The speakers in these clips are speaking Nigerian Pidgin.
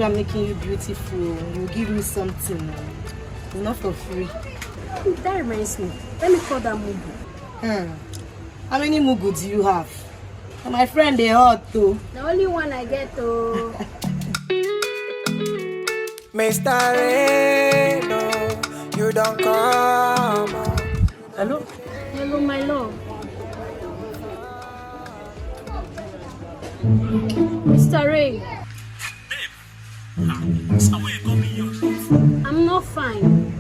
I'm making you beautiful, you give me something. It's not for free. That reminds me. Let me call that Mugu. How many Mugu do you have? My friend, they hot too. The only one I get to. Mr. Reno, you don't come. Hello? Hello, my love. Mr. Ray. Babe, somewhere you got me your I'm not fine.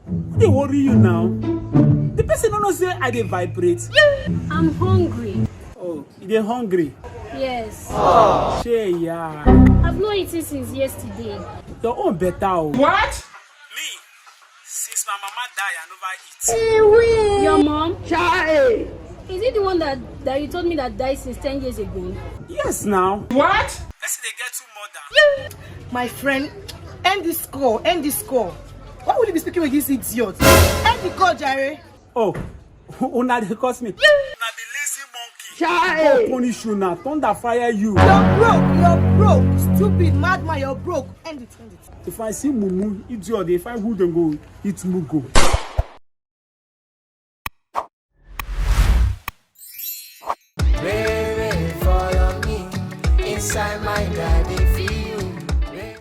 Who dey worry you now? The person don't know say I dey vibrate. I'm hungry. Oh, you dey hungry? Yes. Shey, yeah. I've not eaten since yesterday. Your own better. What? Me? Since my mama die, I never eat. Your mom? Child. Is it the one that you told me that died since 10 years ago? Yes, now. What? Person they get too mother. My friend, end this call, end this call. Why would you be speaking with this idiot? End the call, Jare. Oh, una dey curse me. Una be lazy monkey. Child. God punish you now. Thunder fire you. You're broke. Stupid madman, you're broke. End it, end it. If I see Mumu, idiot, they find who dem go eat Mugu. Baby, follow me inside my